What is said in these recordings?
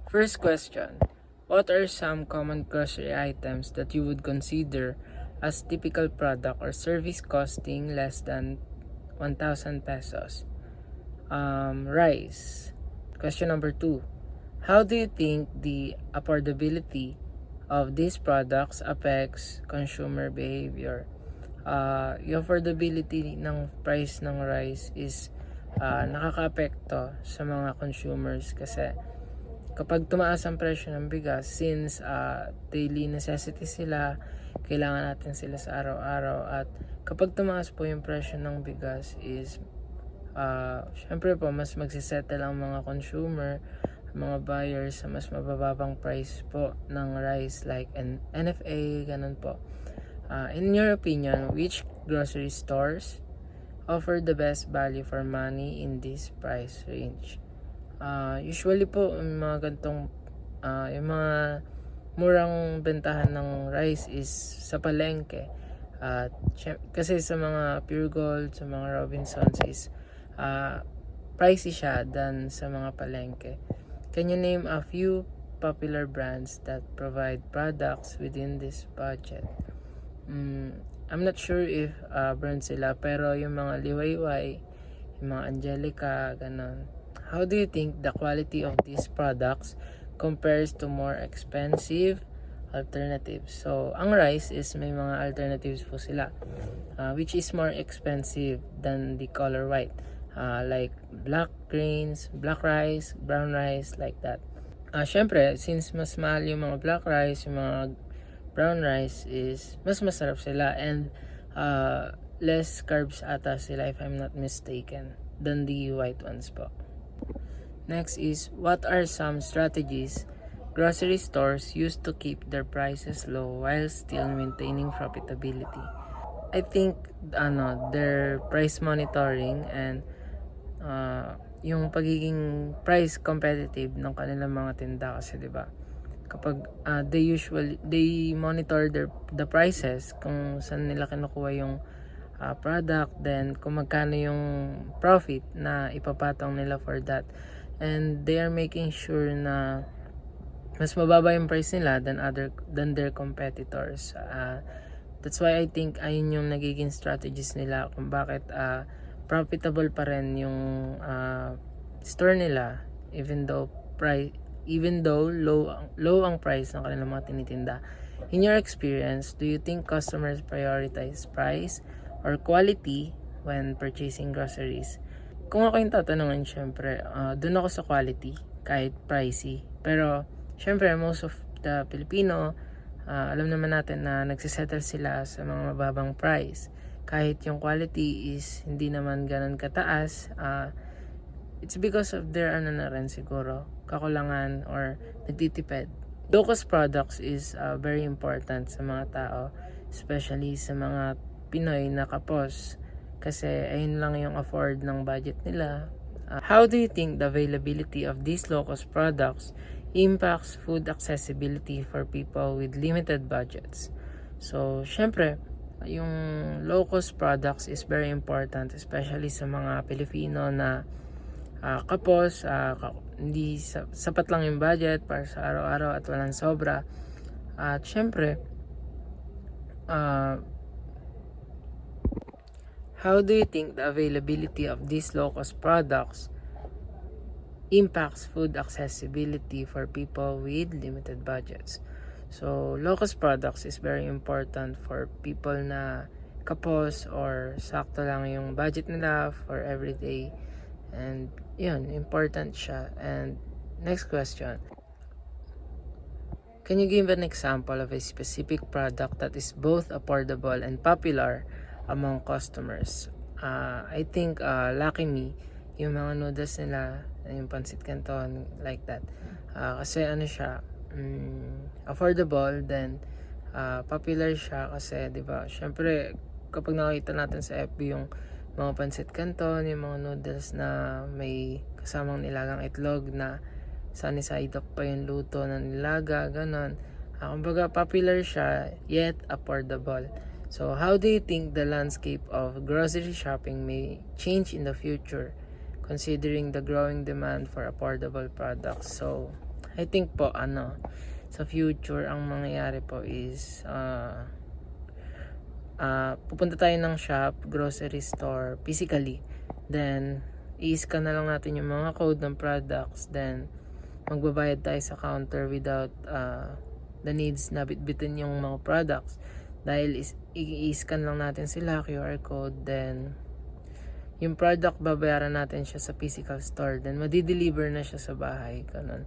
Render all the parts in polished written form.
First question, what are some common grocery items that you would consider as typical product or service costing less than 1,000 pesos? Rice. Question number 2, how do you think the affordability of these products affects consumer behavior? Yung affordability ng price ng rice is nakaka-apekto sa mga consumers kasi kapag tumaas ang presyo ng bigas, since daily necessity sila, kailangan natin sila sa araw-araw, at kapag tumaas po yung presyo ng bigas is syempre po mas magsisettle ang mga consumer, mga buyers sa mas mabababang price po ng rice like NFA, ganun po. In your opinion, which grocery stores offer the best value for money in this price range? Usually po, yung mga gantong, yung mga murang bentahan ng rice is sa palengke. Kasi sa mga Pure Gold, sa mga Robinsons is pricey siya than sa mga palengke. Can you name a few popular brands that provide products within this budget? I'm not sure if brand sila, pero yung mga Liwayway, yung mga Angelica, ganon. How do you think the quality of these products compares to more expensive alternatives? So, ang rice is may mga alternatives po sila, which is more expensive than the color white, like black grains, black rice, brown rice, like that. Syempre, since mas mahal yung mga black rice, yung mga brown rice is mas masarap sila, and less carbs ata sila if I'm not mistaken than the white ones po. Next is, what are some strategies grocery stores use to keep their prices low while still maintaining profitability? I think their price monitoring and yung pagiging price competitive ng kanilang mga tinda, kasi 'di ba? Kapag they monitor the prices kung saan nila kinukuha yung product, then kung magkano yung profit na ipapatong nila for that, and they are making sure na mas mababa yung price nila than their competitors. That's why I think ayun yung nagiging strategies nila kung bakit profitable pa rin yung store nila even though low ang price ng kanilang mga tinitinda. In your experience, do you think customers prioritize price or quality when purchasing groceries? Kung ako yung tatanungin, syempre, dun ako sa quality kahit pricey. Pero, syempre, most of the Filipino, alam naman natin na nagsisettle sila sa mga mababang price. Kahit yung quality is hindi naman ganun kataas, it's because of their na rin siguro, kakulangan or nagtitipid. Low-cost products is very important sa mga tao, especially sa mga Pinoy na kapos, kasi ayun lang yung afford ng budget nila. How do you think the availability of these low-cost products impacts food accessibility for people with limited budgets? So, syempre, yung low-cost products is very important, especially sa mga Pilipino na kapos, hindi sapat lang yung budget para sa araw-araw at walang sobra. At syempre, how do you think the availability of these low-cost products impacts food accessibility for people with limited budgets? So, low-cost products is very important for people na kapos or sakto lang yung budget nila for everyday. And yun, important siya. And next question, can you give an example of a specific product that is both affordable and popular among customers? I think Lucky Me, yung mga noodles nila, yung pancit canton, like that. Kasi siya, affordable, then popular siya kasi 'di ba? Syempre, kapag nakita natin sa FB yung mga pancit canton, yung mga noodles na may kasamang nilagang itlog na sunny side up pa yung luto ng nilaga, ganon. Kumbaga popular siya yet affordable. So how do you think the landscape of grocery shopping may change in the future considering the growing demand for affordable products? So I think po, sa future, ang mangyayari po is, pupunta tayo ng shop, grocery store, physically. Then, i-scan na lang natin yung mga code ng products. Then, magbabayad tayo sa counter without the needs na bitbitin yung mga products. Dahil i-scan lang natin sila, QR code. Then, yung product, babayaran natin siya sa physical store. Then, madi-deliver na siya sa bahay. Ganun.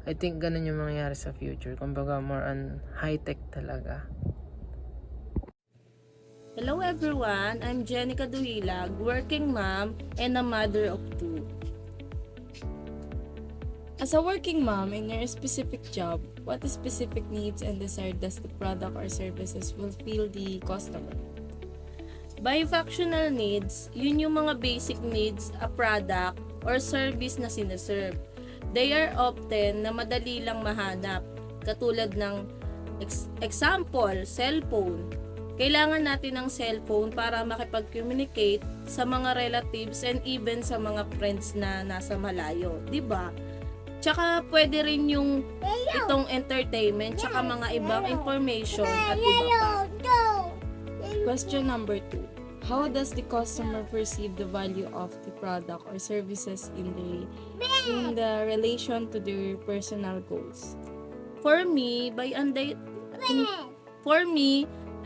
I think ganun yung mangyayari sa future. Kumbaga, more on high-tech talaga. Hello everyone, I'm Jenica Duhilag, working mom and a mother of 2. As a working mom in your specific job, what specific needs and desire does the product or services fulfill the customer? By functional needs, yun yung mga basic needs a product or service na sineserve. They are often na madali lang mahanap, katulad ng example, cellphone. Kailangan natin ng cellphone para makipag-communicate sa mga relatives and even sa mga friends na nasa malayo, 'di ba? Tsaka pwede rin yung itong entertainment, tsaka mga ibang information at iba pa. Question number 2. How does the customer perceive the value of the product or services in the relation to their personal goals? For me,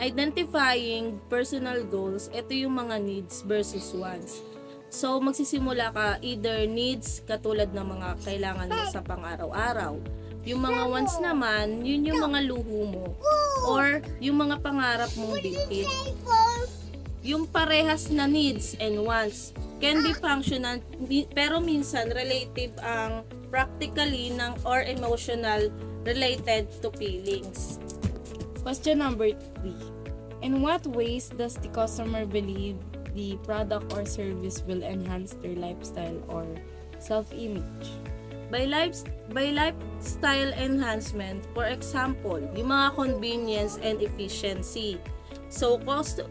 identifying personal goals, ito yung mga needs versus wants. So, magsisimula ka either needs, katulad ng mga kailangan mo sa pang-araw-araw. Yung mga wants naman, yun yung mga luho mo. Or, yung mga pangarap mong built-in. Yung parehas na needs and wants can be functional, pero minsan relative ang practically ng or emotional related to feelings. Question number 3. In what ways does the customer believe the product or service will enhance their lifestyle or self-image? By lifestyle enhancement, for example, yung mga convenience and efficiency. So,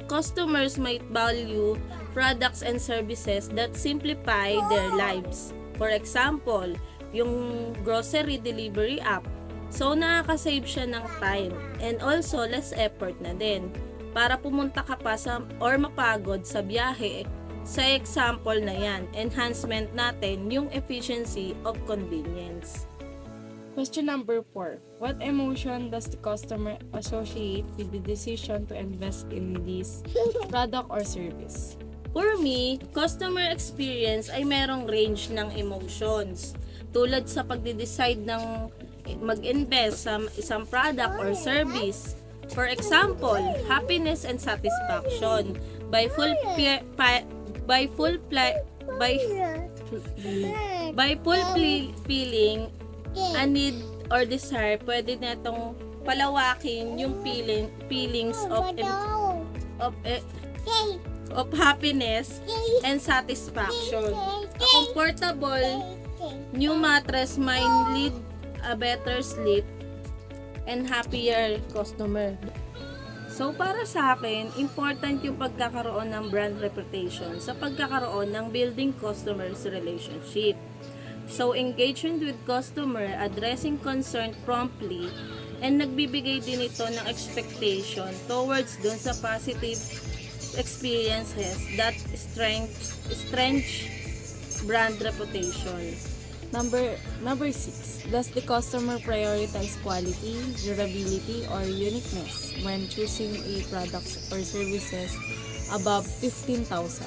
customers might value products and services that simplify their lives. For example, yung grocery delivery app. So, nakaka-save siya ng time and also less effort na din para pumunta ka pa sa or mapagod sa biyahe. Sa example na yan, enhancement natin yung efficiency of convenience. Question number 4. What emotion does the customer associate with the decision to invest in this product or service? For me, customer experience ay merong range ng emotions. Tulad sa pagde-decide ng mag-invest sa isang product or service. For example, happiness and satisfaction by feeling a need or desire. Pwede na itong palawakin yung feelings of happiness and satisfaction. A comfortable new mattress might lead a better sleep and happier customer. So, para sa akin, important yung pagkakaroon ng brand reputation sa pagkakaroon ng building customers relationship. So, engagement with customer, addressing concern promptly, and nagbibigay din ito ng expectation towards dun sa positive experiences that strengthen brand reputation. Number 6. Does the customer prioritize quality, durability, or uniqueness when choosing a product or services above 15,000?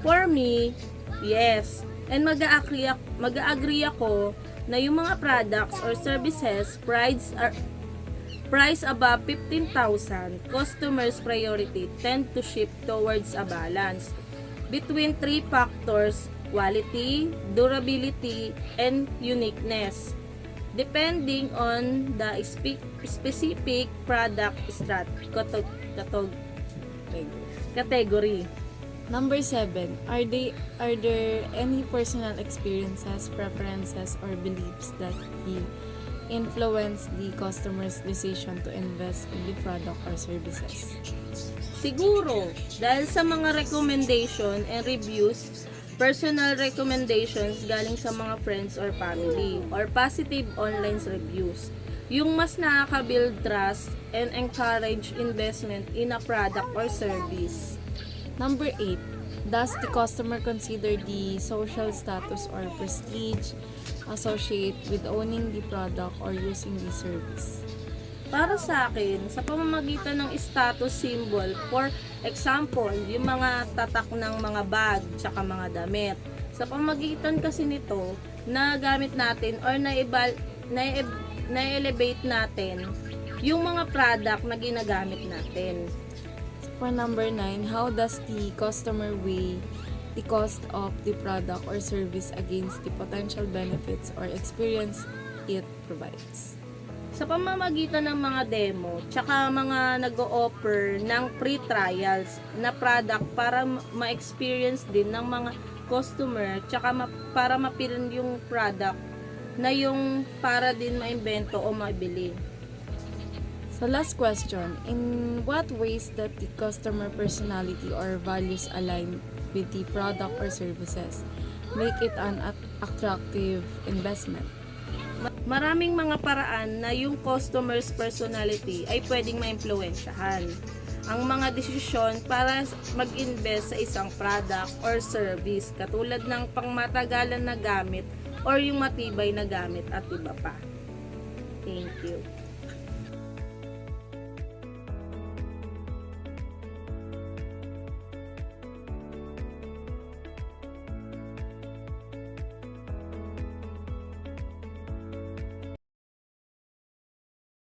For me, yes. And mag-agree ako na yung mga products or services price above 15,000, customers' priority tend to shift towards a balance between 3 factors: quality, durability, and uniqueness, depending on the specific product category. Number 7. Are there any personal experiences, preferences, or beliefs that influence the customer's decision to invest in the product or services? Siguro, dahil sa mga recommendation and reviews personal recommendations galing sa mga friends or family, or positive online reviews. Yung mas nakaka-build trust and encourage investment in a product or service. Number 8, does the customer consider the social status or prestige associated with owning the product or using the service? Para sa akin, sa pamamagitan ng status symbol, for example, yung mga tatak ng mga bag, tsaka mga damit. Sa pamamagitan kasi nito, nagamit natin or na-elevate natin yung mga product na ginagamit natin. For number 9, how does the customer weigh the cost of the product or service against the potential benefits or experience it provides? Sa pamamagitan ng mga demo, tsaka mga nag-o-offer ng free trials na product para ma-experience din ng mga customer, tsaka para mapilin yung product na yung para din maimbento o mabili. So last question, in what ways that the customer personality or values align with the product or services make it an attractive investment? Maraming mga paraan na yung customer's personality ay pwedeng maimpluwensyahan ang mga desisyon para mag-invest sa isang product or service, katulad ng pangmatagalan na gamit or yung matibay na gamit at iba pa. Thank you.